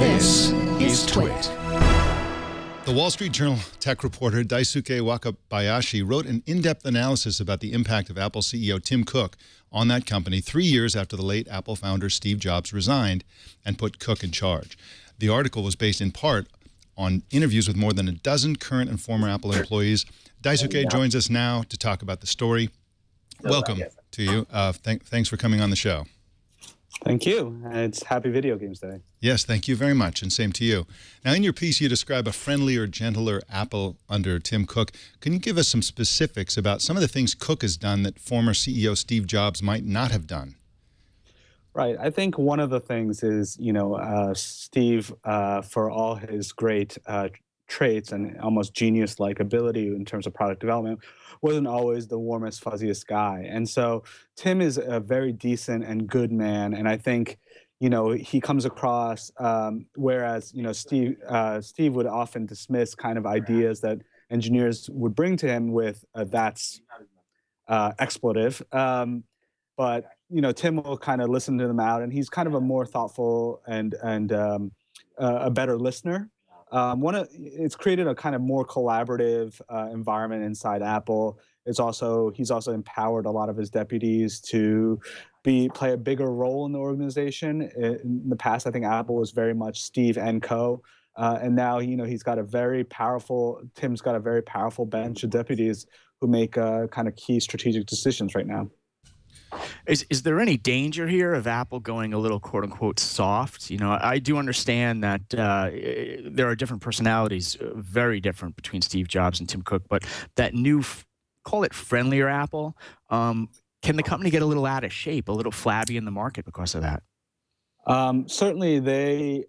This is Twit. The Wall Street Journal tech reporter Daisuke Wakabayashi wrote an in-depth analysis about the impact of Apple CEO Tim Cook on that company 3 years after the late Apple founder Steve Jobs resigned and put Cook in charge. The article was based in part on interviews with more than a dozen current and former Apple employees. Daisuke joins us now to talk about the story. Welcome to you. Thanks for coming on the show. Thank you. It's Happy Video Games Day. Yes, thank you very much, and same to you. Now, in your piece, you describe a friendlier, gentler Apple under Tim Cook. Can you give us some specifics about some of the things Cook has done that former CEO Steve Jobs might not have done? Right. I think one of the things is, Steve, for all his great traits and almost genius-like ability in terms of product development, wasn't always the warmest, fuzziest guy. And so Tim is a very decent and good man. And I think, he comes across, whereas, Steve would often dismiss kind of ideas that engineers would bring to him with that's expletive. But, Tim will kind of listen to them out, and he's kind of a more thoughtful and a better listener. It's created a kind of more collaborative environment inside Apple. He's also empowered a lot of his deputies to play a bigger role in the organization. In the past, I think Apple was very much Steve and co. And now, Tim's got a very powerful bench of deputies who make kind of key strategic decisions right now. Is there any danger here of Apple going a little quote unquote soft? I do understand that there are different personalities, very different between Steve Jobs and Tim Cook, but that new, call it friendlier Apple, can the company get a little out of shape, a little flabby in the market because of that? Certainly, they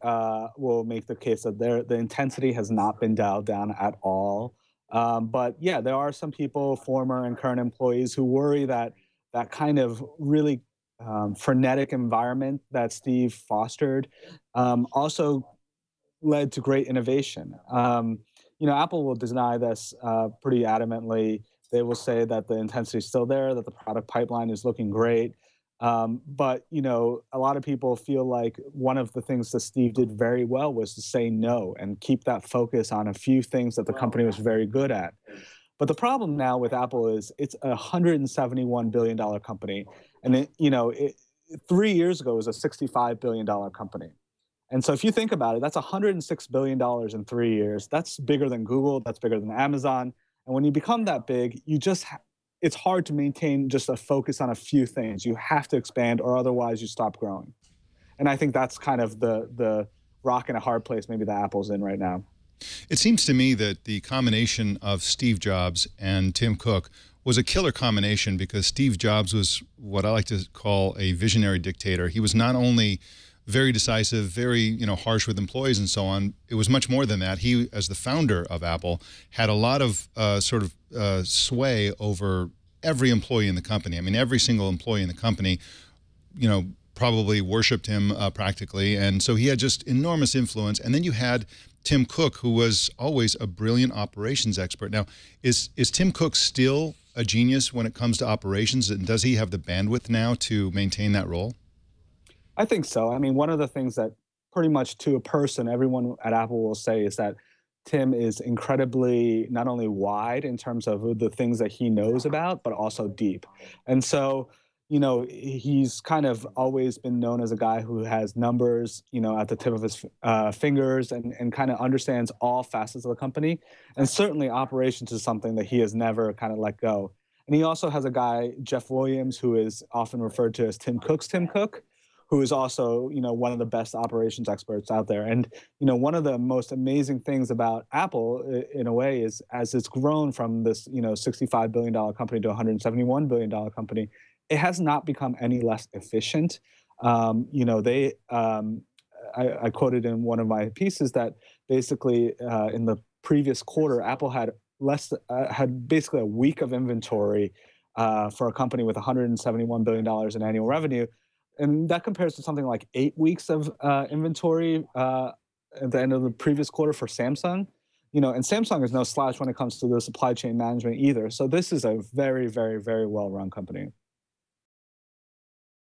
will make the case that the intensity has not been dialed down at all. But yeah, there are some people, former and current employees, who worry that kind of really frenetic environment that Steve fostered also led to great innovation. Apple will deny this pretty adamantly. They will say that the intensity is still there, that the product pipeline is looking great. But, a lot of people feel like one of the things that Steve did very well was to say no and keep that focus on a few things that the company was very good at. But the problem now with Apple is it's a $171 billion company. And, 3 years ago, it was a $65 billion company. And so if you think about it, that's $106 billion in 3 years. That's bigger than Google. That's bigger than Amazon. And when you become that big, it's hard to maintain just a focus on a few things. You have to expand, or otherwise you stop growing. And I think that's kind of the rock and a hard place maybe that Apple's in right now. It seems to me that the combination of Steve Jobs and Tim Cook was a killer combination, because Steve Jobs was what I like to call a visionary dictator. He was not only very decisive, very harsh with employees and so on. It was much more than that. He, as the founder of Apple, had a lot of sway over every employee in the company. I mean, every single employee in the company, probably worshipped him practically. And so he had just enormous influence. And then you had Tim Cook, who was always a brilliant operations expert. Now, is Tim Cook still a genius when it comes to operations? And does he have the bandwidth now to maintain that role? I think so. I mean, one of the things that pretty much to a person, everyone at Apple will say is that Tim is incredibly not only wide in terms of the things that he knows about, but also deep. And so, he's kind of always been known as a guy who has numbers, at the tip of his fingers and kind of understands all facets of the company. And certainly operations is something that he has never kind of let go. And he also has a guy, Jeff Williams, who is often referred to as Tim Cook's Tim Cook, who is also, one of the best operations experts out there. And, one of the most amazing things about Apple, in a way, is as it's grown from this, $65 billion company to a $171 billion company, it has not become any less efficient. I quoted in one of my pieces that basically in the previous quarter, Apple had basically a week of inventory for a company with $171 billion in annual revenue. And that compares to something like 8 weeks of inventory at the end of the previous quarter for Samsung. And Samsung is no slouch when it comes to the supply chain management either. So this is a very, very, very well-run company.